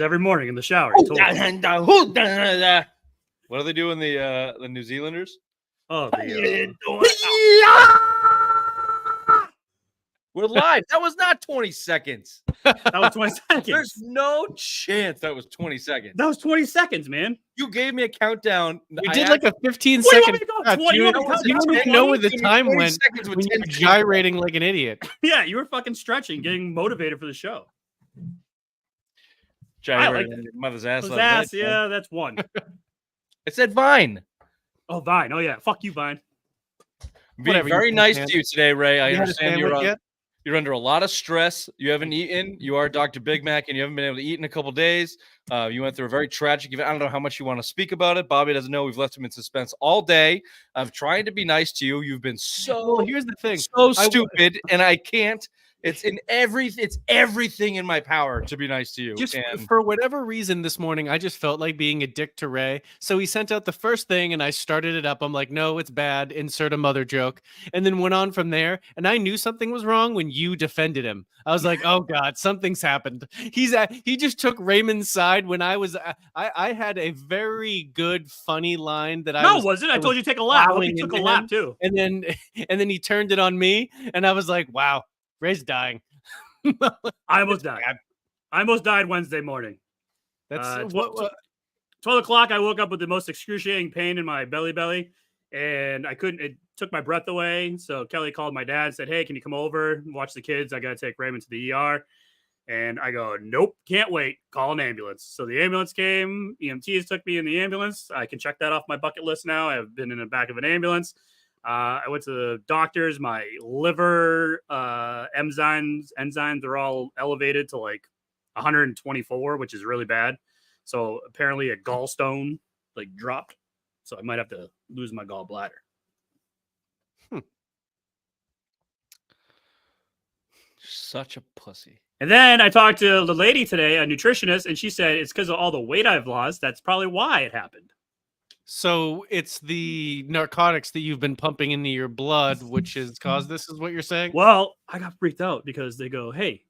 every morning in the shower. What do they do in the New Zealanders? Oh, we're live. That was not 20 seconds. That was 20 seconds. There's no chance that was 20 seconds. That was 20 seconds, man. You gave me a countdown. You did like a 15-second. You don't even know where the time went when you were gyrating like an idiot. Yeah, you were fucking stretching, getting motivated for the show. Gyrating like mother's ass. Yeah, that's one. I said Vine. Oh, Vine. Oh, yeah. Fuck you, Vine. Being very nice to you today, Ray. I understand you're under a lot of stress. You haven't eaten. You are Dr. Big Mac, and you haven't been able to eat in a couple days. You went through a very tragic event. I don't know how much you want to speak about it. Bobby doesn't know. We've left him in suspense all day. I'm trying to be nice to you. You've been here's the thing. So stupid, and I can't. It's everything in my power to be nice to you. For whatever reason this morning, I just felt like being a dick to Ray. So he sent out the first thing and I started it up. I'm like, no, it's bad. Insert a mother joke. And then went on from there. And I knew something was wrong when you defended him. I was like, oh God, something's happened. He just took Raymond's side when I had a very good, funny line that I told you to take a lap. He took a lap too. And then he turned it on me. And I was like, wow. Ray's dying. I almost died. I almost died Wednesday morning. That's 12 o'clock. I woke up with the most excruciating pain in my belly, and I couldn't. It took my breath away. So Kelly called my dad, said, "Hey, can you come over, watch the kids? I got to take Raymond to the ER." And I go, "Nope, can't wait. Call an ambulance." So the ambulance came. EMTs took me in the ambulance. I can check that off my bucket list now. I've been in the back of an ambulance. I went to the doctors. My liver enzymes are all elevated to like 124, which is really bad. So apparently a gallstone like dropped. So I might have to lose my gallbladder. Such a pussy. And then I talked to the lady today, a nutritionist, and she said it's because of all the weight I've lost. That's probably why it happened. So it's the narcotics that you've been pumping into your blood, which has caused this, is what you're saying? Well, I got freaked out because they go, "Hey,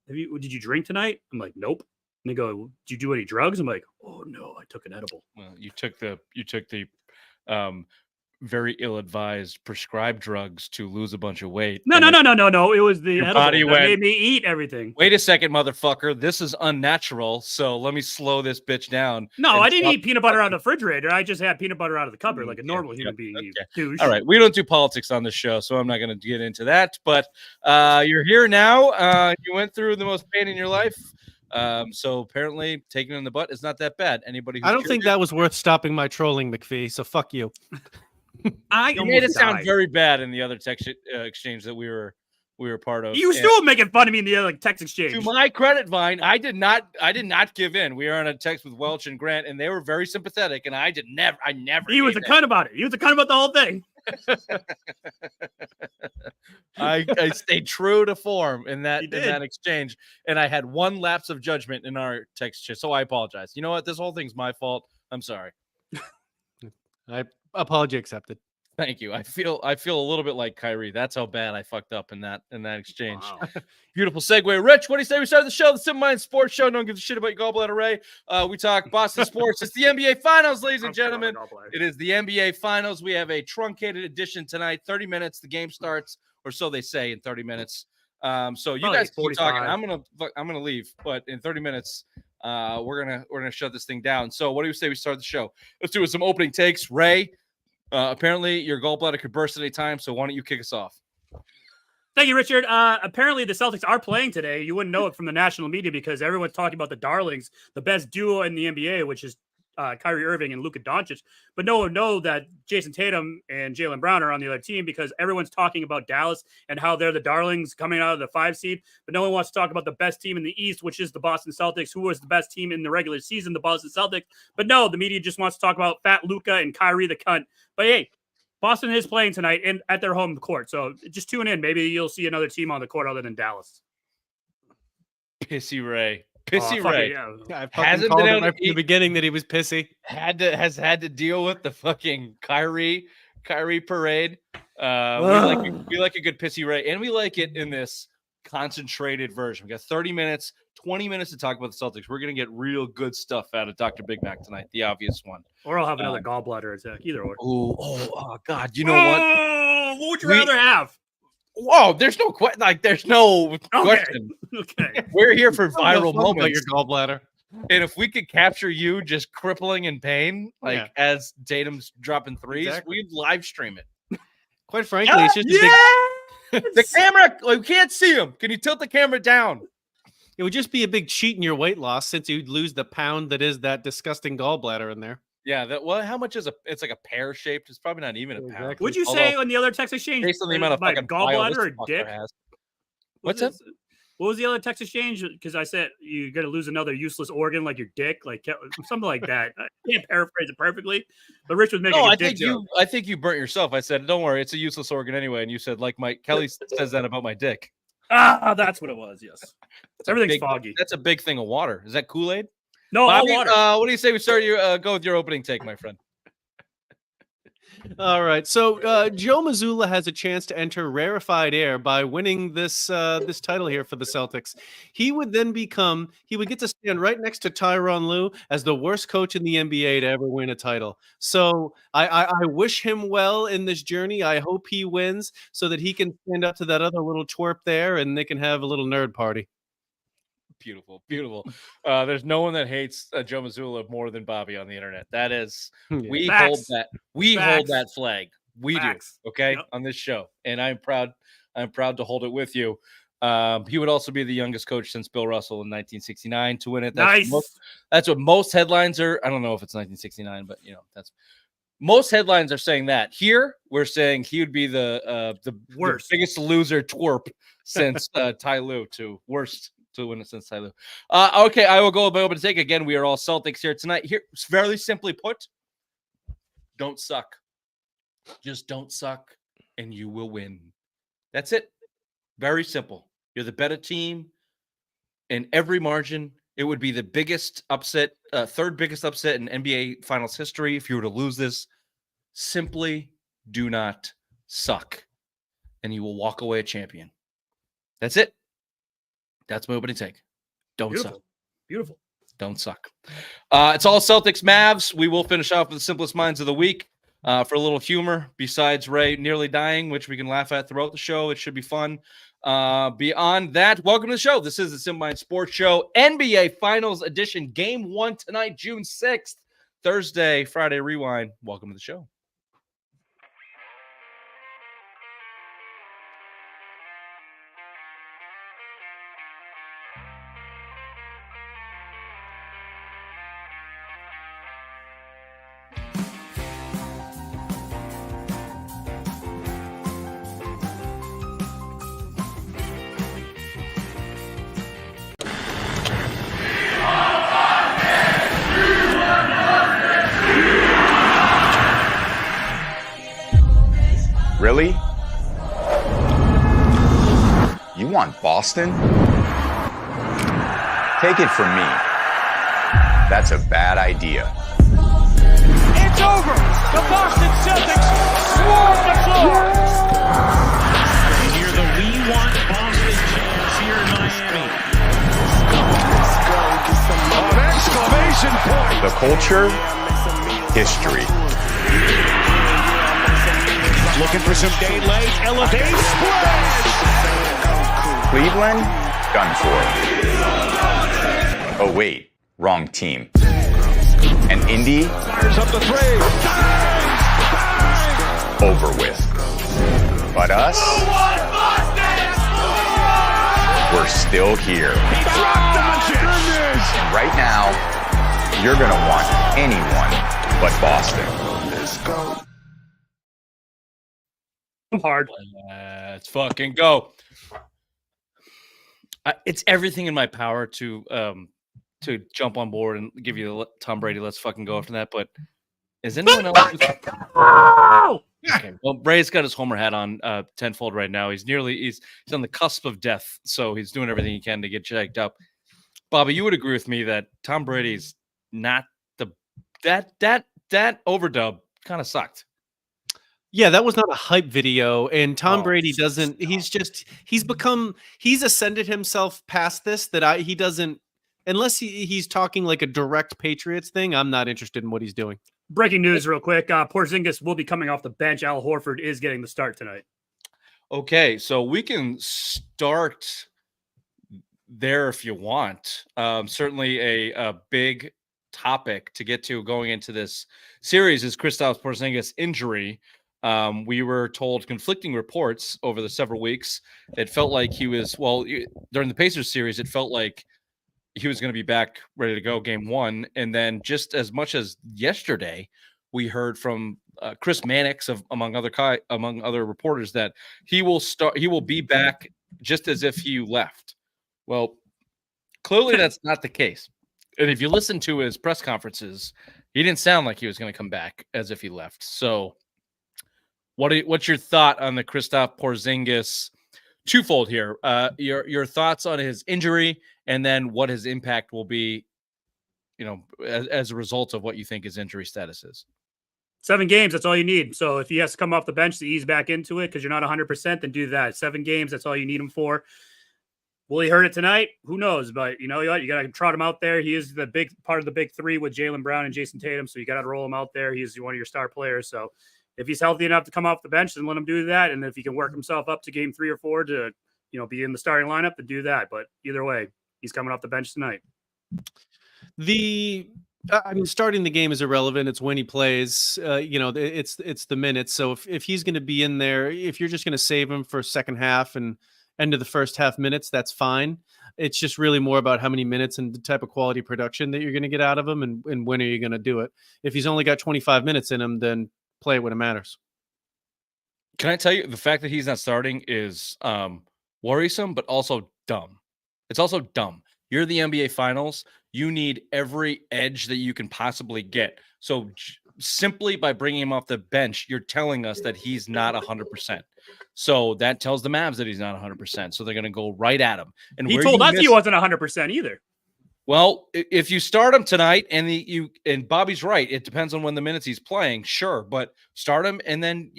did you drink tonight?" I'm like, "Nope." And they go, "Did you do any drugs?" I'm like, "Oh no, I took an edible." Well, you took the very ill-advised prescribed drugs to lose a bunch of weight. No. It was the edible that made me eat everything. Wait a second, motherfucker. This is unnatural. So let me slow this bitch down. No, I didn't eat peanut butter out of the refrigerator. I just had peanut butter out of the cupboard like a normal human being. Douche. All right. We don't do politics on this show, so I'm not going to get into that. But you're here now. You went through the most pain in your life. So apparently taking it in the butt is not that bad. Anybody? I don't think that was worth stopping my trolling, McPhee. So fuck you. You made it sound very bad in the other text exchange that we were part of. You were still making fun of me in the other text exchange. To my credit, Vine, I did not give in. We were on a text with Welch and Grant, and they were very sympathetic. And I never. He was a cunt about it. He was a cunt about the whole thing. I stayed true to form in that exchange, and I had one lapse of judgment in our text chat. So I apologize. You know what? This whole thing's my fault. I'm sorry. Apology accepted. Thank you. I feel a little bit like Kyrie. That's how bad I fucked up in that exchange. Wow. Beautiful segue. Rich, what do you say we start the show? The Simple Mind Sports Show. No one gives a shit about your gallbladder, Ray. We talk Boston sports. It's the NBA Finals, ladies and gentlemen. It is the NBA Finals. We have a truncated edition tonight. 30 minutes. The game starts, or so they say, in 30 minutes. So you guys keep talking. I'm gonna leave, but in 30 minutes, we're gonna shut this thing down. So what do you say we start the show? Let's do some opening takes. Ray. Apparently, your gallbladder could burst at any time, so why don't you kick us off? Thank you, Richard. Apparently, the Celtics are playing today. You wouldn't know it from the national media because everyone's talking about the darlings, the best duo in the NBA, which is Kyrie Irving and Luka Doncic. But no one knows that Jason Tatum and Jaylen Brown are on the other team because everyone's talking about Dallas and how they're the darlings coming out of the 5 seed. But no one wants to talk about the best team in the East, which is the Boston Celtics, who was the best team in the regular season, the Boston Celtics. But no, the media just wants to talk about fat Luka and Kyrie the cunt. But hey, Boston is playing tonight at their home court. So just tune in. Maybe you'll see another team on the court other than Dallas. Pissy Ray. Ray. Yeah, I hasn't been able right from the beginning that he was pissy. Has had to deal with the fucking Kyrie parade. We like a good Pissy Ray, and we like it in this concentrated version. We got 30 minutes, 20 minutes to talk about the Celtics. We're going to get real good stuff out of Dr. Big Mac tonight, the obvious one. Or I'll have another gallbladder attack, either or. Oh, God. You know what? What would you rather have? Whoa, there's no there's no question. Okay. We're here for viral moments. Your gallbladder. And if we could capture you just crippling in pain, as Tatum's dropping threes, we'd live stream it. Quite frankly, it's just the camera. We can't see him. Can you tilt the camera down? It would just be a big cheat in your weight loss since you'd lose the pound that is that disgusting gallbladder in there. Yeah. How much is it's like a pear shaped? It's probably not even a pound. Would you say on the other text exchange based on the amount of fucking gallbladder or dick? What's that? What was the other text exchange? Because I said you're going to lose another useless organ like your dick, like something like that. I can't paraphrase it perfectly, but Rich was making a dick joke. I think you burnt yourself. I said, don't worry, it's a useless organ anyway. And you said, like Kelly says that about my dick. Ah, that's what it was. Yes. Everything's foggy. That's a big thing of water. Is that Kool-Aid? No, Bobby, all water. What do you say we start go with your opening take, my friend? All right. So Joe Mazzulla has a chance to enter rarefied air by winning this title here for the Celtics. He would get to stand right next to Tyronn Lue as the worst coach in the NBA to ever win a title. So I wish him well in this journey. I hope he wins so that he can stand up to that other little twerp there and they can have a little nerd party. Beautiful, beautiful. There's no one that hates Joe Mazzulla more than Bobby on the internet. That is, we hold that flag. We do, okay, on this show, and I'm proud to hold it with you. He would also be the youngest coach since Bill Russell in 1969 to win it. That's what most headlines are. I don't know if it's 1969, but that's most headlines are saying that. Here we're saying he would be the worst, the biggest loser twerp since Ty Lue to win it since Ty Lue. Okay, I will go about open take again. We are all Celtics here tonight. Here, very simply put, don't suck. Just don't suck, and you will win. That's it. Very simple. You're the better team in every margin. It would be the biggest upset, third biggest upset in NBA Finals history if you were to lose this. Simply do not suck, and you will walk away a champion. That's it. That's my opening take. Don't suck. Beautiful. Don't suck. It's all Celtics Mavs. We will finish off with the simplest minds of the week for a little humor. Besides Ray nearly dying, which we can laugh at throughout the show. It should be fun. Beyond that, welcome to the show. This is the Simple Mind Sports Show, NBA Finals Edition, Game 1 tonight, June 6th, Thursday, Friday Rewind. Welcome to the show. Really? You want Boston? Take it from me. That's a bad idea. It's over! The Boston Celtics swarm the floor! And you're the We Want Boston chants here in Miami. Of exclamation point! The culture, history. Looking for some day late, elevate, splash! Cleveland, done for. Oh wait, wrong team. And Indy, Fires up the three. over with. But us, we're still here. He dropped Doncic! And right now, you're gonna want anyone but Boston. Let's go. Hard. Let's fucking go. It's everything in my power to jump on board and give you the Tom Brady. Let's fucking go after that. But is anyone else? Okay. Well, Bray's got his Homer hat on tenfold right now. He's on the cusp of death, so he's doing everything he can to get checked up. Bobby, you would agree with me that Tom Brady's not that overdub kind of sucked. Yeah, that was not a hype video, and Tom Oh, Brady doesn't. He's ascended himself past this. He doesn't, unless he's talking like a direct Patriots thing. I'm not interested in what he's doing. Breaking news, real quick. Porzingis will be coming off the bench. Al Horford is getting the start tonight. Okay, so we can start there if you want. Certainly a big topic to get to going into this series is Kristaps Porzingis' injury. We were told conflicting reports over the several weeks. It felt like he was, during the Pacers series, it felt like he was going to be back ready to go game one. And then just as much as yesterday, we heard from Chris Mannix among other reporters that he will be back just as if he left. Well, clearly that's not the case. And if you listen to his press conferences, he didn't sound like he was going to come back as if he left. So what's your thought on the Kristaps Porzingis twofold here? Your thoughts on his injury and then what his impact will be, as a result of what you think his injury status is. 7 games, that's all you need. So if he has to come off the bench to ease back into it because you're not 100%, then do that. 7 games, that's all you need him for. Will he hurt it tonight? Who knows? But you know what? You got to trot him out there. He is the big part of the big three with Jaylen Brown and Jason Tatum. So you got to roll him out there. He's one of your star players. So if he's healthy enough to come off the bench, then let him do that. And if he can work himself up to game 3 or 4 to, be in the starting lineup, to do that. But either way, he's coming off the bench tonight. Starting the game is irrelevant. It's when he plays. It's the minutes. So if he's going to be in there, if you're just going to save him for second half and end of the first half minutes, that's fine. It's just really more about how many minutes and the type of quality production that you're going to get out of him and when are you going to do it. If he's only got 25 minutes in him, then play it when it matters. Can I tell you, the fact that he's not starting is worrisome, but also dumb. It's also dumb. You're the NBA Finals. You need every edge that you can possibly get. So simply by bringing him off the bench, you're telling us that he's not 100%. So that tells the Mavs that he's not 100%. So they're going to go right at him. And he told us he wasn't 100% either. Well, if you start him tonight and Bobby's right, it depends on when the minutes he's playing, sure, but start him and then,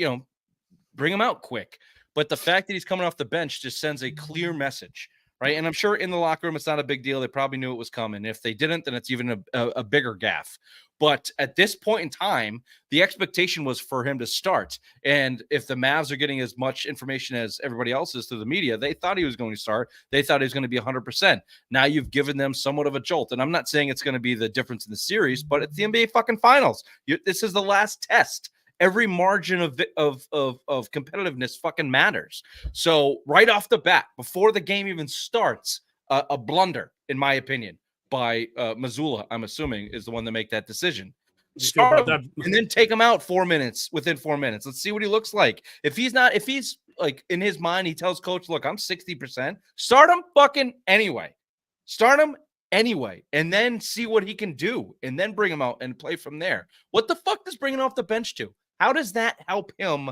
bring him out quick. But the fact that he's coming off the bench just sends a clear message, right? And I'm sure in the locker room, it's not a big deal. They probably knew it was coming. If they didn't, then it's even a bigger gaffe. But at this point in time, the expectation was for him to start. And if the Mavs are getting as much information as everybody else is through the media, they thought he was going to start. They thought he was going to be 100%. Now you've given them somewhat of a jolt. And I'm not saying it's going to be the difference in the series, but it's the NBA fucking Finals. This is the last test. Every margin of competitiveness fucking matters. So right off the bat, before the game even starts, a blunder, in my opinion, by Mazzulla, I'm assuming, is the one to make that decision. Start him and then take him out within 4 minutes. Let's see what he looks like. If he's like in his mind, he tells coach, look, I'm 60%. Start him fucking anyway. Start him anyway, and then see what he can do, and then bring him out and play from there. What the fuck does bringing him off the bench do? How does that help him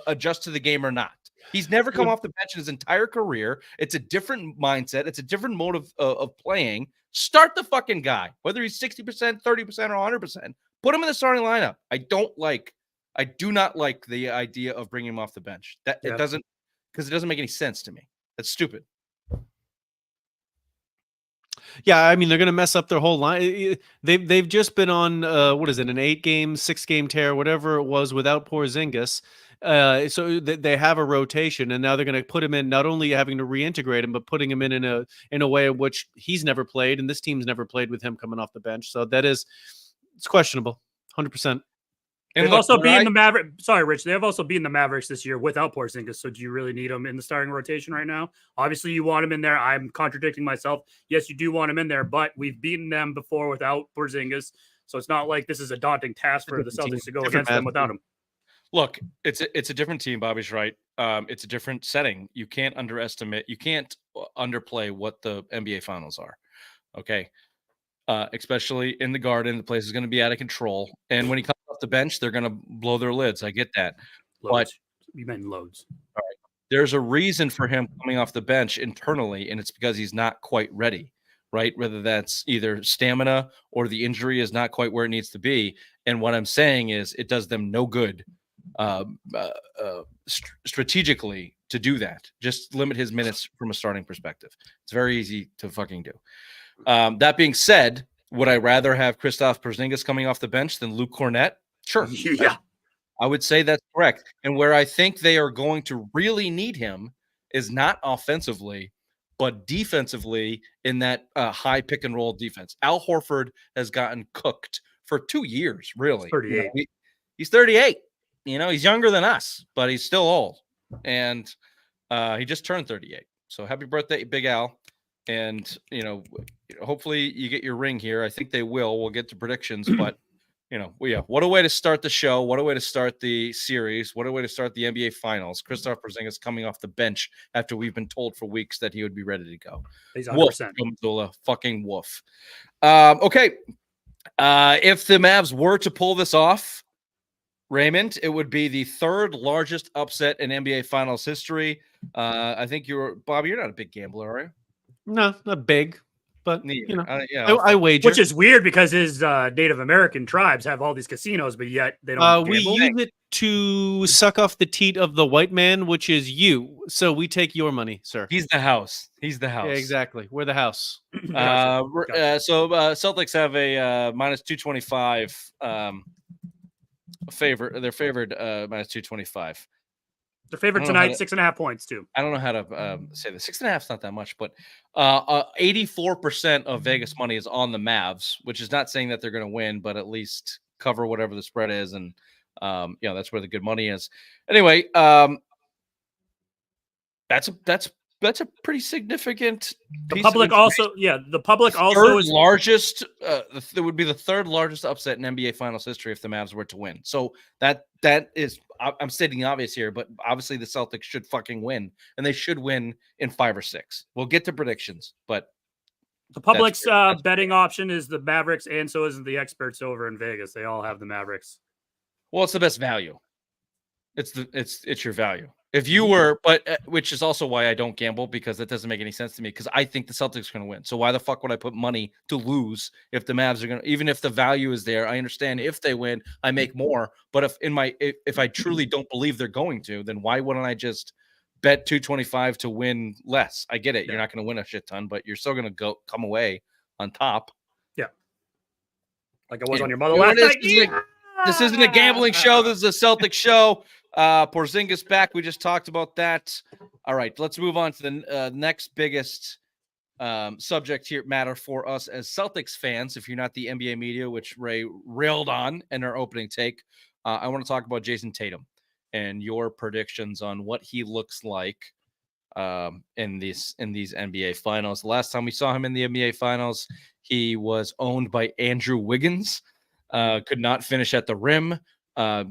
adjust to the game or not? He's never come off the bench in his entire career. It's a different mindset. It's a different mode of playing. Start the fucking guy, whether he's 60%, 30%, or 100%. Put him in the starting lineup. I do not like the idea of bringing him off the bench. It doesn't make any sense to me. That's stupid. Yeah, they're going to mess up their whole line. They've just been on an 8-game, 6-game tear, whatever it was, without Porzingis. So they have a rotation, and now they're going to put him in, not only having to reintegrate him, but putting him in a way in which he's never played, and this team's never played with him coming off the bench. So it's questionable, 100%. And they've also beaten the Mavericks. Sorry, Rich. They have also beaten the Mavericks this year without Porzingis. So do you really need him in the starting rotation right now? Obviously, you want him in there. I'm contradicting myself. Yes, you do want him in there, but we've beaten them before without Porzingis. So it's not like this is a daunting task for the Celtics to go against them without him. Look, it's a different team. Bobby's right. It's a different setting. You can't underplay what the NBA Finals are. Okay. Especially in the Garden, the place is going to be out of control. And when he comes off the bench, they're going to blow their lids. I get that. Loads. You meant loads. All right. There's a reason for him coming off the bench internally, and it's because he's not quite ready, right? Whether that's either stamina or the injury is not quite where it needs to be. And what I'm saying is it does them no good strategically to do that. Just limit his minutes from a starting perspective. It's very easy to fucking do. That being said, would I rather have Kristaps Porzingis coming off the bench than Luke Cornett? Sure. Yeah. I would say that's correct. And where I think they are going to really need him is not offensively, but defensively in that high pick and roll defense. Al Horford has gotten cooked for 2 years, really. He's 38. He's 38. He's younger than us, but he's still old. And he just turned 38. So happy birthday, Big Al. And, hopefully you get your ring here. I think they will. We'll get to predictions, but what a way to start the show. What a way to start the series. What a way to start the NBA Finals. Kristaps Porzingis coming off the bench after we've been told for weeks that he would be ready to go. He's 100%. Woof, fucking woof. Okay. If the Mavs were to pull this off, Raymond, it would be the third largest upset in NBA Finals history. I think Bobby, you're not a big gambler, are you? No, not big. But I wager, which is weird because his Native American tribes have all these casinos, but yet they don't. We use it to suck off the teat of the white man, which is you. So we take your money, sir. He's the house. Yeah, exactly. We're the house. Gotcha. So Celtics have a minus 225 favor. They're favored minus 225. They're favored tonight, 6.5 points too. I don't know how to say this. 6.5 is not that much, but 84% of Vegas money is on the Mavs, which is not saying that they're going to win, but at least cover whatever the spread is, and that's where the good money is. Anyway, that's a pretty significant. The public also, is largest. It would be the third largest upset in NBA Finals history if the Mavs were to win. So that is. I'm stating the obvious here, but obviously the Celtics should fucking win, and they should win in 5 or 6. We'll get to predictions, but the public's betting option is the Mavericks, and so isn't the experts over in Vegas. They all have the Mavericks. Well, it's the best value. It's your value. If you were, but which is also why I don't gamble, because that doesn't make any sense to me, because I think the Celtics are going to win. So why the fuck would I put money to lose if the Mavs are going to, even if the value is there? I understand if they win, I make more. But if I truly don't believe they're going to, then why wouldn't I just bet 225 to win less? I get it. Yeah. You're not going to win a shit ton, but you're still going to come away on top. Yeah. Like I was on your mother last night. This isn't a gambling show. This is a Celtic show. Porzingis back. We just talked about that. All right, let's move on to the next biggest subject here matter for us as Celtics fans. If you're not the NBA media, which Ray railed on in our opening take, I want to talk about Jason Tatum and your predictions on what he looks like in these NBA Finals. The last time we saw him in the NBA Finals, he was owned by Andrew Wiggins. Could not finish at the rim. A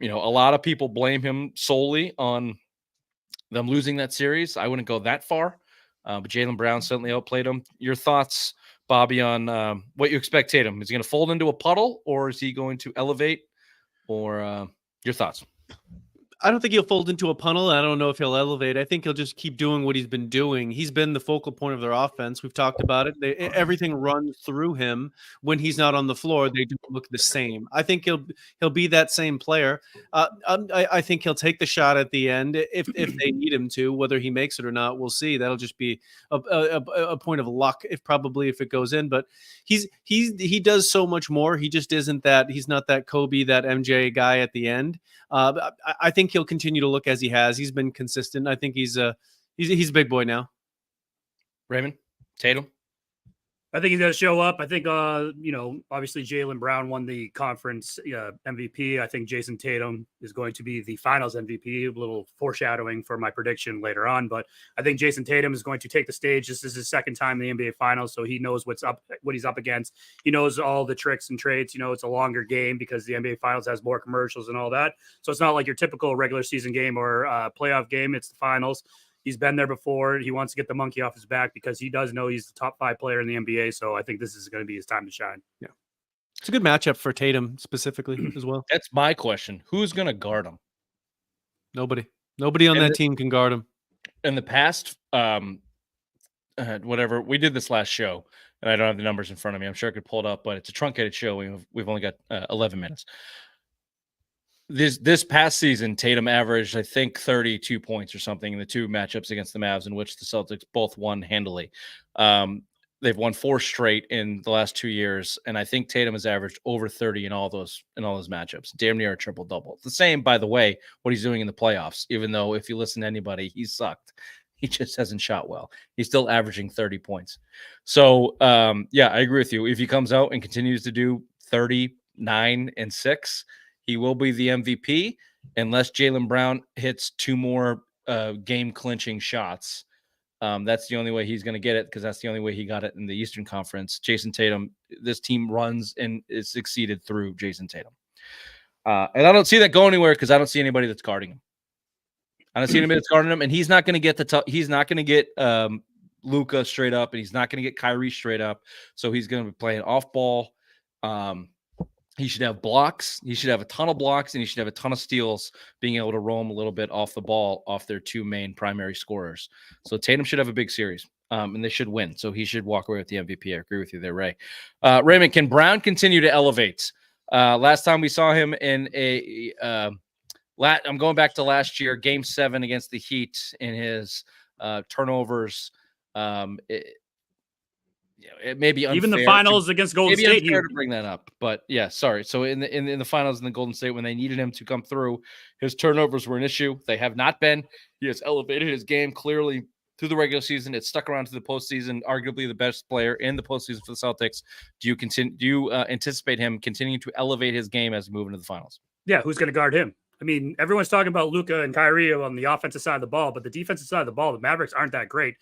lot of people blame him solely on them losing that series. I wouldn't go that far, but Jaylen Brown certainly outplayed him. Your thoughts, Bobby, on what you expect Tatum? Is he going to fold into a puddle, or is he going to elevate? Or your thoughts? I don't think he'll fold into a puddle. I don't know if he'll elevate. I think he'll just keep doing what he's been doing. He's been the focal point of their offense. We've talked about it. Everything runs through him. When he's not on the floor, they don't look the same. I think he'll be that same player. I think he'll take the shot at the end if they need him to. Whether he makes it or not, we'll see. That'll just be a point of luck if it goes in. But he does so much more. He just isn't that. He's not that Kobe, that MJ guy at the end. I think he'll continue to look as he has. He's been consistent. I think he's a big boy now. Raymond, Tatum. I think he's going to show up. I think, obviously Jaylen Brown won the conference MVP. I think Jason Tatum is going to be the finals MVP. A little foreshadowing for my prediction later on, but I think Jason Tatum is going to take the stage. This is his second time in the NBA finals, so he knows what he's up against. He knows all the tricks and traits. It's a longer game because the NBA finals has more commercials and all that. So it's not like your typical regular season game or playoff game. It's the finals. He's been there before. He wants to get the monkey off his back because he does know he's the top 5 player in the NBA. So I think this is going to be his time to shine. Yeah. It's a good matchup for Tatum specifically as well. That's my question. Who's going to guard him? Nobody on that team can guard him. In the past, whatever, we did this last show, and I don't have the numbers in front of me. I'm sure I could pull it up, but it's a truncated show. We've only got 11 minutes. This past season, Tatum averaged, I think, 32 points or something in the 2 matchups against the Mavs, in which the Celtics both won handily. They've won 4 straight in the last 2 years, and I think Tatum has averaged over 30 in all those matchups. Damn near a triple double. The same, by the way, what he's doing in the playoffs. Even though if you listen to anybody, he's sucked. He just hasn't shot well. He's still averaging 30 points. So yeah, I agree with you. If he comes out and continues to do 39 and 6. He will be the MVP unless Jaylen Brown hits 2 more game-clinching shots. That's the only way he's going to get it, because that's the only way he got it in the Eastern Conference. Jason Tatum, this team runs and is succeeded through Jason Tatum. And I don't see that going anywhere, because I don't see anybody that's guarding him. I don't see anybody that's guarding him, and he's not going to get he's not going to get Luka straight up, and he's not going to get Kyrie straight up. So he's going to be playing off ball. He should have blocks. He should have a ton of blocks, and he should have a ton of steals, being able to roam a little bit off the ball off their 2 main primary scorers. So Tatum should have a big series, and they should win. So he should walk away with the MVP. I agree with you there, Ray. Raymond, can Brown continue to elevate? Last time we saw him in I'm going back to last year, Game 7 against the Heat, in his turnovers. It may be unfair. Even the finals against Golden State. Maybe unfair to bring that up, but yeah, sorry. So in the finals in the Golden State, when they needed him to come through, his turnovers were an issue. They have not been. He has elevated his game clearly through the regular season. It's stuck around to the postseason. Arguably the best player in the postseason for the Celtics. Do you anticipate him continuing to elevate his game as we move into the finals? Yeah, who's going to guard him? I mean, everyone's talking about Luka and Kyrie on the offensive side of the ball, but the defensive side of the ball, the Mavericks aren't that great.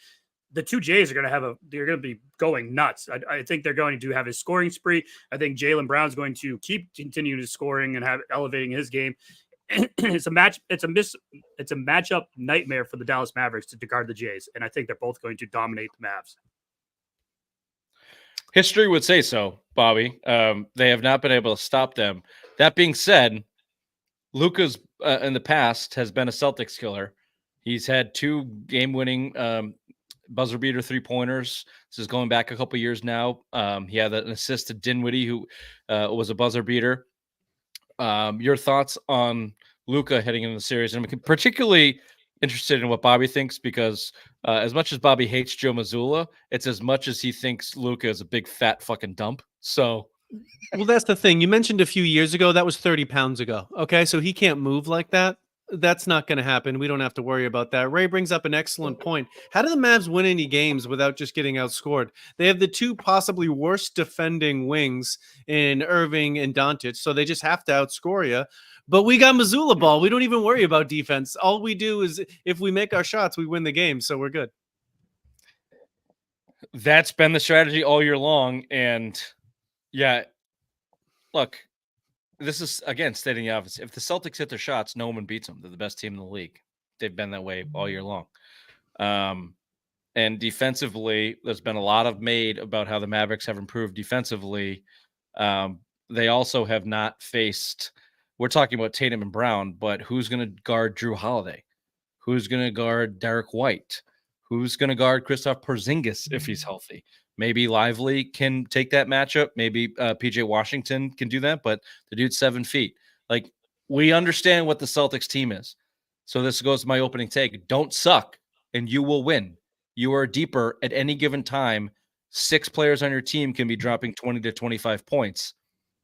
The 2 Jays are going to they're going to be going nuts. I think they're going to have his scoring spree. I think Jaylen Brown's going to keep continuing his scoring and elevating his game. It's a matchup nightmare for the Dallas Mavericks to guard the Jays. And I think they're both going to dominate the Mavs. History would say so, Bobby. They have not been able to stop them. That being said, Luka's in the past has been a Celtics killer. He's had 2 game-winning buzzer beater 3-pointers. This is going back a couple years now. He had an assist to Dinwiddie, who was a buzzer beater. Your thoughts on Luka heading into the series? And I'm particularly interested in what Bobby thinks, because as much as Bobby hates Joe Mazzulla, it's as much as he thinks Luka is a big fat fucking dump. So, well, that's the thing. You mentioned a few years ago, that was 30 pounds ago. Okay, so he can't move like that. That's not going to happen. We don't have to worry about that. Ray brings up an excellent point. How do the Mavs win any games without just getting outscored? They have the 2 possibly worst defending wings in Irving and Doncic, so they just have to outscore you. But we got Mazzulla ball. We don't even worry about defense. All we do is, if we make our shots, we win the game, so we're good. That's been the strategy all year long. And yeah, look, this is, again, stating the obvious. If the Celtics hit their shots, no one beats them. They're the best team in the league. They've been that way all year long. And defensively, there's been a lot of made about how the Mavericks have improved defensively. They also have not faced, we're talking about Tatum and Brown, but who's going to guard Drew Holiday? Who's going to guard Derek White? Who's going to guard Kristaps Porzingis if he's healthy? Maybe Lively can take that matchup. Maybe PJ Washington can do that, but the dude's 7 feet. Like, we understand what the Celtics team is. So this goes to my opening take. Don't suck, and you will win. You are deeper at any given time. 6 players on your team can be dropping 20 to 25 points.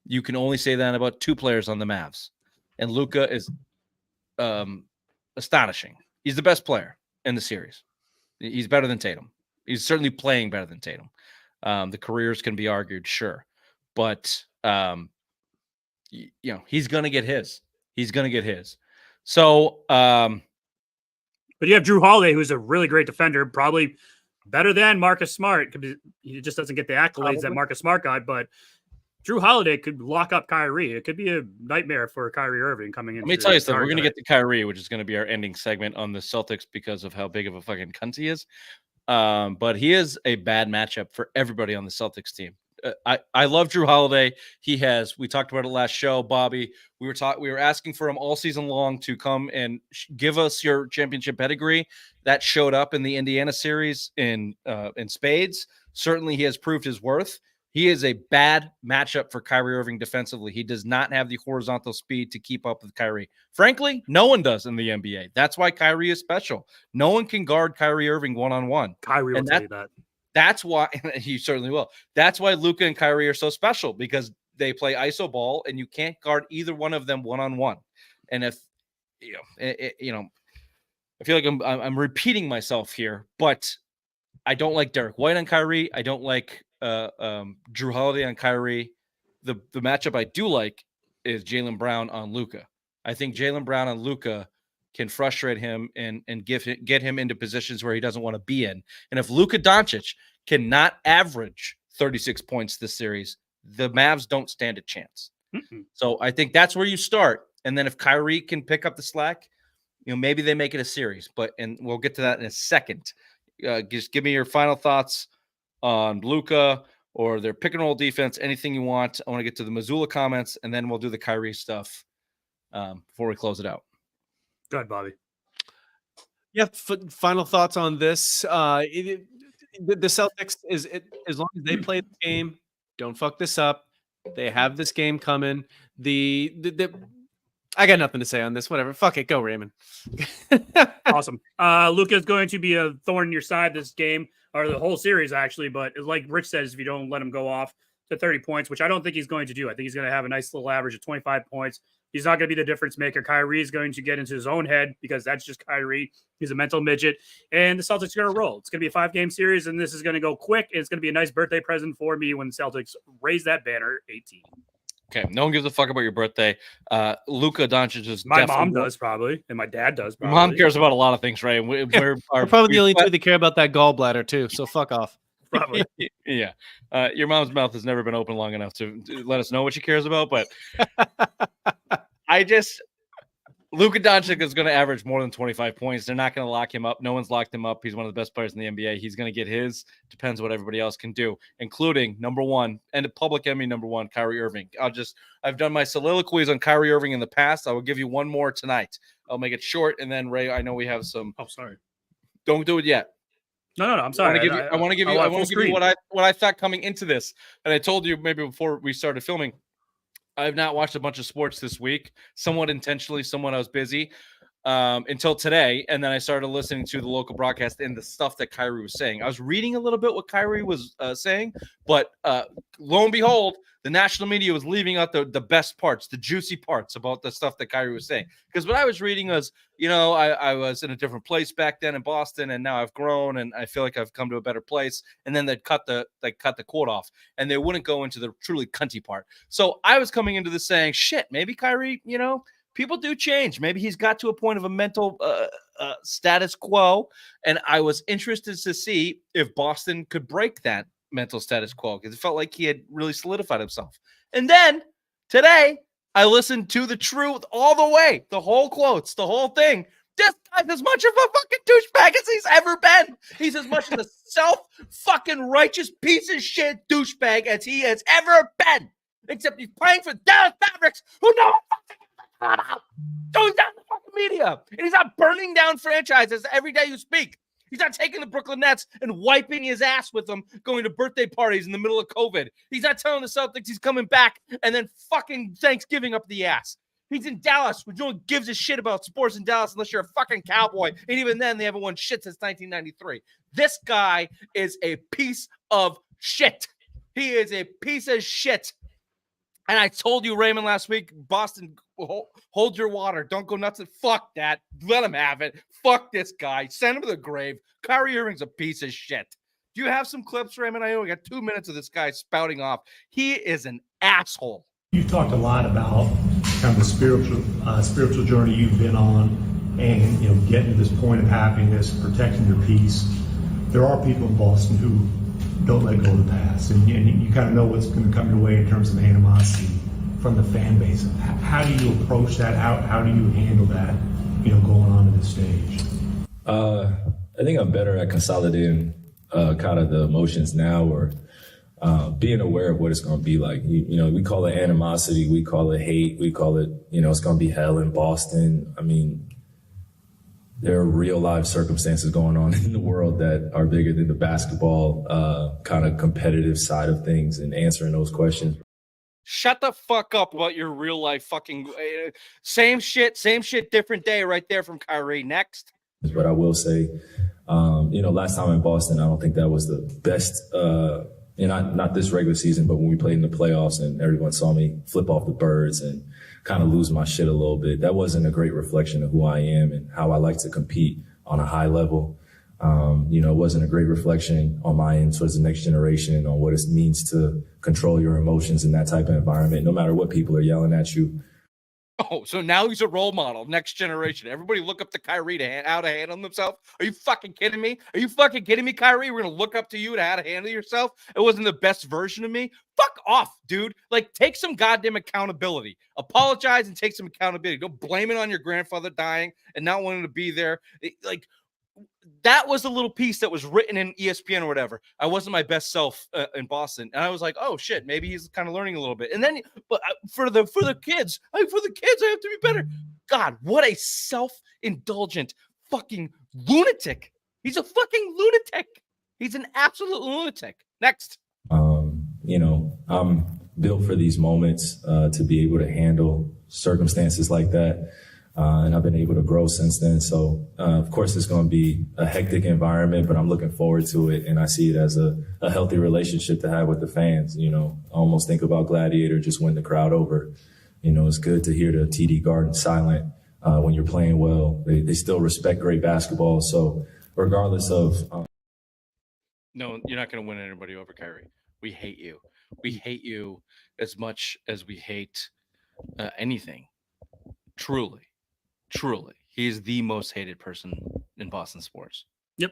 You can only say that about 2 players on the Mavs. And Luka is astonishing. He's the best player in the series. He's better than Tatum. He's certainly playing better than Tatum. The careers can be argued, sure. But, he's going to get his. He's going to get his. So, but you have Drew Holiday, who's a really great defender, probably better than Marcus Smart. He just doesn't get the accolades that Marcus Smart got, but Drew Holiday could lock up Kyrie. It could be a nightmare for Kyrie Irving coming in. Let me tell you something. We're going to get to Kyrie, which is going to be our ending segment on the Celtics because of how big of a fucking cunt he is. But he is a bad matchup for everybody on the Celtics team. I love Drew Holiday. We talked about it last show, Bobby. We were asking for him all season long to come and give us your championship pedigree. That showed up in the Indiana series in spades. Certainly he has proved his worth. He is a bad matchup for Kyrie Irving defensively. He does not have the horizontal speed to keep up with Kyrie. Frankly, no one does in the NBA. That's why Kyrie is special. No one can guard Kyrie Irving one-on-one. Kyrie will tell you that. That's why he certainly will. That's why Luka and Kyrie are so special, because they play iso ball and you can't guard either one of them one-on-one. And if I feel like I'm repeating myself here, but I don't like Derek White on Kyrie. I don't like Drew Holiday on Kyrie. The matchup I do like is Jaylen Brown on Luka. I think Jaylen Brown on Luka can frustrate him and get him into positions where he doesn't want to be in. And if Luka Doncic cannot average 36 points this series, the Mavs don't stand a chance. So I think that's where you start. And then if Kyrie can pick up the slack, maybe they make it a series. And we'll get to that in a second. Just give me your final thoughts on Luka or their pick and roll defense, anything you want. I want to get to the Missoula comments, and then we'll do the Kyrie stuff before we close it out. Go ahead, Bobby. Yeah, final thoughts on this. The Celtics, as long as they play the game, don't fuck this up. They have this game coming. I got nothing to say on this. Whatever. Fuck it. Go, Raymond. Awesome. Luka is going to be a thorn in your side this game, or the whole series, actually. But like Rich says, if you don't let him go off to 30 points, which I don't think he's going to do. I think he's going to have a nice little average of 25 points. He's not going to be the difference maker. Kyrie is going to get into his own head because that's just Kyrie. He's a mental midget. And the Celtics are going to roll. It's going to be a 5-game series, and this is going to go quick. It's going to be a nice birthday present for me when the Celtics raise that banner 18. Okay, no one gives a fuck about your birthday. Luka Doncic is my mom does probably, and my dad does probably. Mom cares about a lot of things, right? We're probably the only two that care about that gallbladder too. So fuck off. Probably. Yeah. Your mom's mouth has never been open long enough to let us know what she cares about, but Luka Doncic is going to average more than 25 points. They're not going to lock him up. No one's locked him up. He's one of the best players in the NBA. He's going to get his. Depends what everybody else can do, including number one and the public enemy number one, Kyrie Irving. I've done my soliloquies on Kyrie Irving in the past. I will give you one more tonight. I'll make it short, and then Ray, I know we have some. Oh, sorry. Don't do it yet. No. I'm sorry. I want to give you what I thought coming into this, and I told you maybe before we started filming. I have not watched a bunch of sports this week, somewhat intentionally, somewhat I was busy until today. And then I started listening to the local broadcast and the stuff that Kyrie was saying. I was reading a little bit what Kyrie was saying, but lo and behold, the national media was leaving out the best parts, the juicy parts about the stuff that Kyrie was saying. Because what I was reading was, I was in a different place back then in Boston, and now I've grown, and I feel like I've come to a better place. And then they'd cut the quote off, and they wouldn't go into the truly cunty part. So I was coming into this saying, shit, maybe Kyrie, people do change. Maybe he's got to a point of a mental status quo, and I was interested to see if Boston could break that mental status quo, because it felt like he had really solidified himself. And then today I listened to the truth all the way, the whole quotes, the whole thing. This guy's as much of a fucking douchebag as he's ever been. He's as much of a self-fucking righteous piece of shit douchebag as he has ever been. Except he's playing for Dallas Mavericks, who know so he's not in the fucking media. And he's not burning down franchises every day you speak. He's not taking the Brooklyn Nets and wiping his ass with them, going to birthday parties in the middle of COVID. He's not telling the Celtics he's coming back and then fucking Thanksgiving up the ass. He's in Dallas, which no one gives a shit about sports in Dallas unless you're a fucking Cowboy. And even then, they haven't won shit since 1993. This guy is a piece of shit. He is a piece of shit. And I told you, Raymond, last week, Boston, hold your water. Don't go nuts. Fuck that. Let him have it. Fuck this guy. Send him to the grave. Kyrie Irving's a piece of shit. Do you have some clips, Raymond? I know we got 2 minutes of this guy spouting off. He is an asshole. You've talked a lot about kind of the spiritual journey you've been on, and getting to this point of happiness, protecting your peace. There are people in Boston who don't let go of the past, and you kind of know what's going to come your way in terms of animosity from the fan base. How do you approach that? How do you handle that, going on at this stage? I think I'm better at consolidating kind of the emotions now, or being aware of what it's going to be like. We call it animosity, we call it hate, we call it, it's going to be hell in Boston. I mean, there are real live circumstances going on in the world that are bigger than the basketball kind of competitive side of things, and answering those questions. Shut the fuck up about your real life fucking same shit, different day right there from Kyrie. Next. But I will say, last time in Boston, I don't think that was the best, not this regular season, but when we played in the playoffs and everyone saw me flip off the birds and kind of lose my shit a little bit. That wasn't a great reflection of who I am and how I like to compete on a high level. It wasn't a great reflection on my end towards the next generation and on what it means to control your emotions in that type of environment, no matter what people are yelling at you. Oh, so now he's a role model, next generation. Everybody look up to Kyrie to how to handle themselves. Are you fucking kidding me? Are you fucking kidding me, Kyrie? We're going to look up to you to how to handle yourself? It wasn't the best version of me? Fuck off, dude. Like, take some goddamn accountability. Apologize and take some accountability. Don't blame it on your grandfather dying and not wanting to be there. That was a little piece that was written in ESPN or whatever. I wasn't my best self in Boston. And I was like, oh shit, maybe he's kind of learning a little bit. And then, but for the kids, I have to be better. God, what a self-indulgent fucking lunatic. He's a fucking lunatic. He's an absolute lunatic. Next. I'm built for these moments to be able to handle circumstances like that. And I've been able to grow since then. So, of course, it's going to be a hectic environment, but I'm looking forward to it. And I see it as a healthy relationship to have with the fans. I almost think about Gladiator, just win the crowd over. It's good to hear the TD Garden silent when you're playing well. They still respect great basketball. So regardless of... No, you're not going to win anybody over, Kyrie. We hate you. We hate you as much as we hate anything. Truly. He is the most hated person in Boston sports. Yep.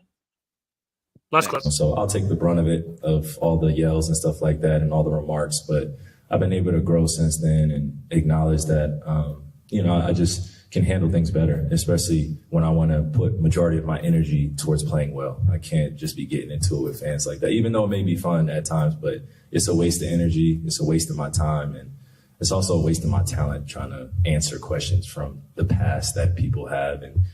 Last clip. So I'll take the brunt of it, of all the yells and stuff like that and all the remarks. But I've been able to grow since then and acknowledge that, I just can handle things better, especially when I want to put majority of my energy towards playing well. I can't just be getting into it with fans like that, even though it may be fun at times, but it's a waste of energy. It's a waste of my time. And it's also a waste of my talent trying to answer questions from the past that people have. And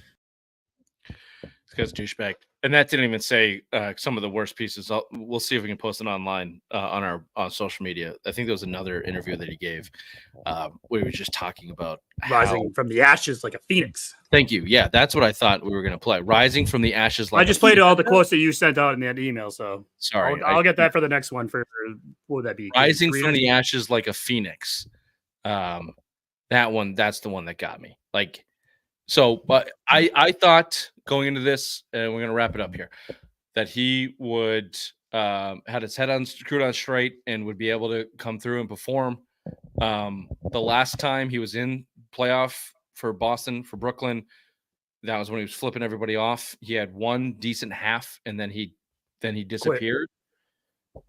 because douchebag. And that didn't even say some of the worst pieces. We'll see if we can post it online on social media. I think there was another interview that he gave where he was just talking about rising from the ashes like a phoenix. Thank you. Yeah, that's what I thought we were going to play. Rising from the ashes. Like I just played all the quotes that you sent out in that email. So sorry, I'll get that for the next one. For what would that be? Rising from the ashes like a phoenix. That one. That's the one that got me. But I thought going into this, and we're going to wrap it up here, that he would had his head on screwed on straight and would be able to come through and perform. The last time he was in playoff for Boston, for Brooklyn, that was when he was flipping everybody off. He had one decent half, and then he disappeared. Quit.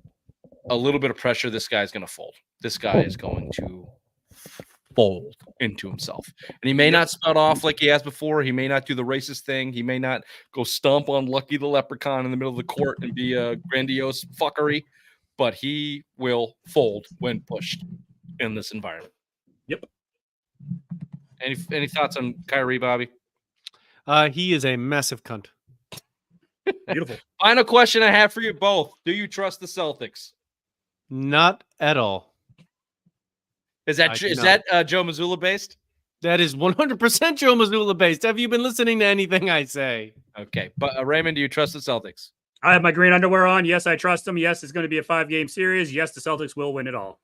A little bit of pressure. This guy's going to fold. This guy is going to fold into himself, and he may not spout off like he has before. He may not do the racist thing. He may not go stomp on Lucky the Leprechaun in the middle of the court and be a grandiose fuckery, but he will fold when pushed in this environment. Yep. Any thoughts on Kyrie, Bobby? He is a massive cunt. Beautiful. Final question I have for you both: do you trust the Celtics? Not at all. Is that Joe Mazzulla based? That is 100% Joe Mazzulla based. Have you been listening to anything I say? Okay, but Raymond, do you trust the Celtics? I have my green underwear on. Yes, I trust them. Yes, it's going to be a 5-game series. Yes, the Celtics will win it all.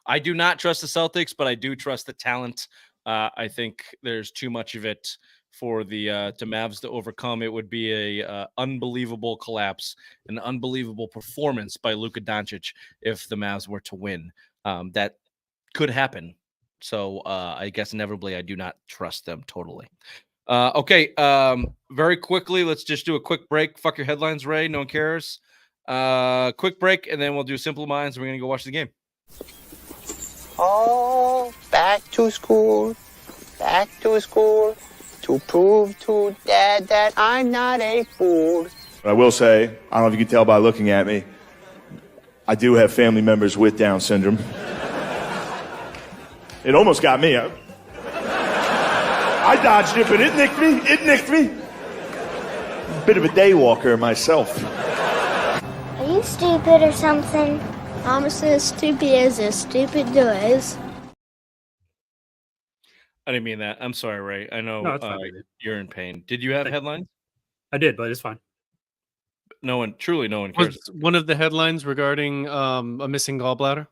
I do not trust the Celtics, but I do trust the talent. I think there's too much of it for the Mavs to overcome. It would be a unbelievable collapse, an unbelievable performance by Luka Doncic if the Mavs were to win. That could happen. So I guess inevitably I do not trust them totally. Okay. Very quickly, let's just do a quick break. Fuck your headlines, Ray. No one cares. Quick break, and then we'll do Simple Minds. We're going to go watch the game. Oh, back to school to prove to Dad that I'm not a fool. I will say, I don't know if you can tell by looking at me, I do have family members with Down syndrome. It almost got me. I dodged it, but it nicked me. bit of a day walker myself. Are you stupid or something? I'm as stupid as stupid does. I didn't mean that. I'm sorry, Ray. I know No, it's fine, baby. you're in pain. Did you have headlines? I did, but it's fine. No one cares. Was one of the headlines regarding a missing gallbladder?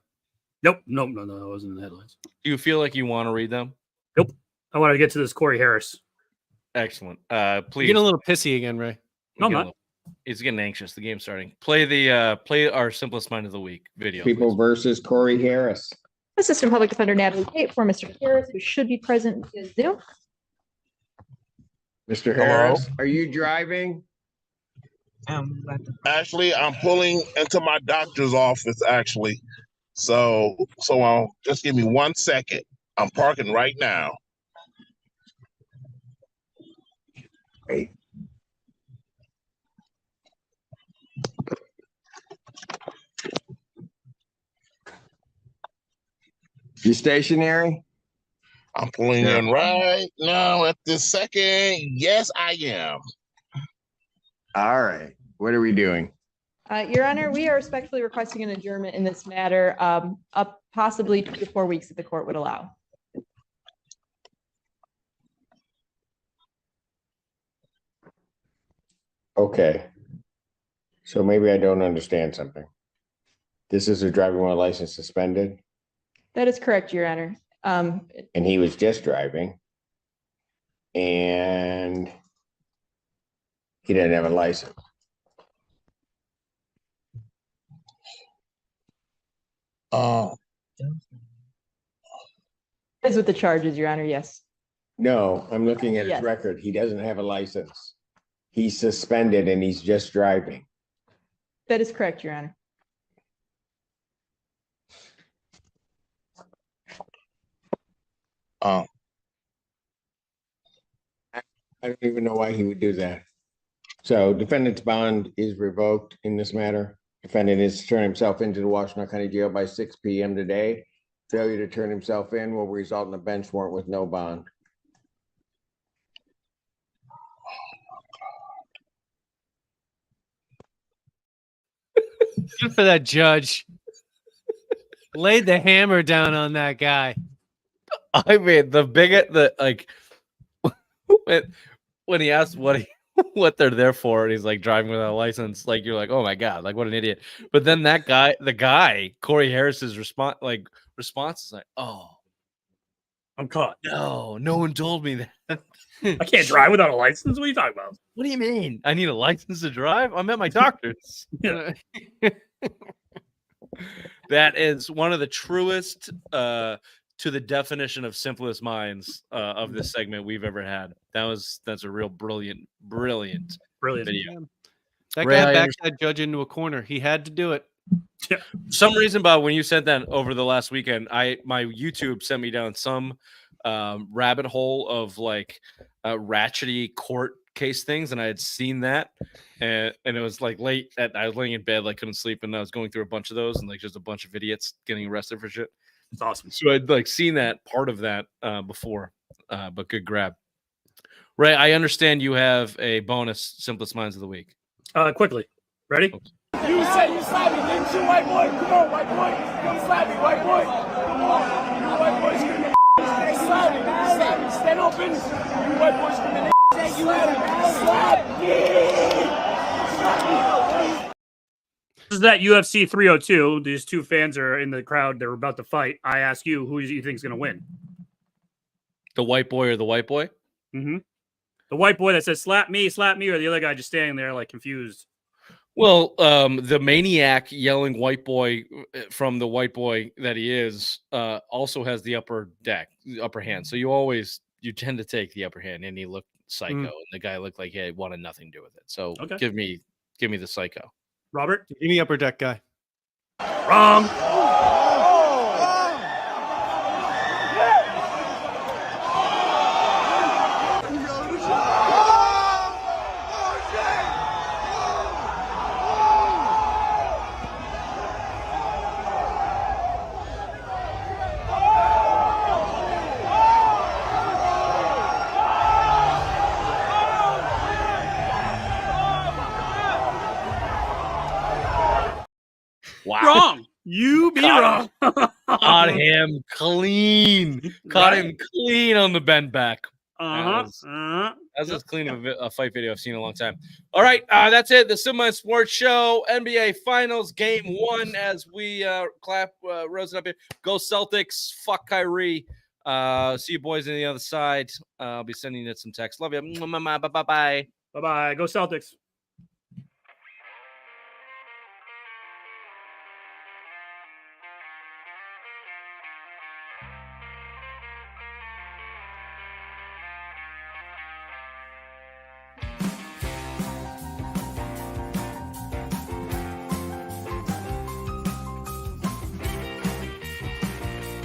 Nope. No, that wasn't in the headlines. Do you feel like you want to read them? Nope. I want to get to this Corey Harris. Excellent. You're Please. getting a little pissy again, Ray. No, I'm not. He's getting anxious. The game's starting. Play our simplest mind of the week video. People versus Corey Harris. Assistant Public Defender Natalie Tate for Mr. Harris, who should be present via Zoom. Mr. Harris, are you driving? Actually, I'm pulling into my doctor's office, actually. So just give me 1 second. I'm parking right now. Wait. You stationary? I'm pulling in right now at this second. Yes, I am. All right. What are we doing? Your Honor, we are respectfully requesting an adjournment in this matter, up possibly 2 to 4 weeks if the court would allow. Okay. So maybe I don't understand something. This is a driving while license suspended, That is correct, Your Honor. and he was just driving. And he didn't have a license. Is with the charges, Your Honor, yes. No, I'm looking at his Yes. record. He doesn't have a license. He's suspended and he's just driving. That is correct, Your Honor. I don't even know why he would do that. So defendant's bond is revoked in this matter. Defendant is to turn himself into the Washington County Jail by 6 p.m. today. Failure to turn himself in will result in a bench warrant with no bond. Good for that judge. Laid the hammer down on that guy. I mean, when he asked what they're there for, and he's like driving without a license, like you're like, oh my god, like what an idiot. But then the guy, Corey Harris's response is like, oh, I'm caught. no one told me that. I can't drive without a license. What are you talking about? What do you mean? I need a license to drive? I'm at my doctor's. Yeah. That is one of the truest to the definition of simplest minds of this segment we've ever had. That's a real brilliant video. That Ray, guy I backed that judge into a corner. He had to do it. Yeah. For some reason, Bob, when you sent that over the last weekend, my YouTube sent me down some rabbit hole of like ratchety court case things, and I had seen that, and it was like late I was laying in bed, like couldn't sleep, and I was going through a bunch of those, and like just a bunch of idiots getting arrested for shit. It's awesome. So I'd like seen that part of that before, but good grab. Ray, I understand you have a bonus simplest minds of the week. Quickly, ready? You said you slapped me, didn't you, white boy? Come on, white boy. Come slap me, white boy. Come on. You white boy screaming. Slap me. Slap me. Stand on business. You white boy screaming. Slap me. This is that UFC 302. These two fans are in the crowd. They're about to fight. I ask you, who do you think is going to win? The white boy or the white boy? Mm-hmm. The white boy that says "slap me," or the other guy just standing there like confused. Well, the maniac yelling "white boy" from the white boy that he is also has the upper hand. So you tend to take the upper hand, and he looked psycho, and the guy looked like he wanted nothing to do with it. So give me the psycho. Robert, give me upper deck guy. Wrong. B-roll. Caught him clean. Caught him clean on the bend back. That's as clean of a fight video I've seen in a long time. All right, that's it. The Simon Sports Show, NBA Finals, Game 1. As we clap Rosen up here. Go Celtics. Fuck Kyrie. See you boys on the other side. I'll be sending you some text. Love you. Bye-bye. Bye-bye. Go Celtics.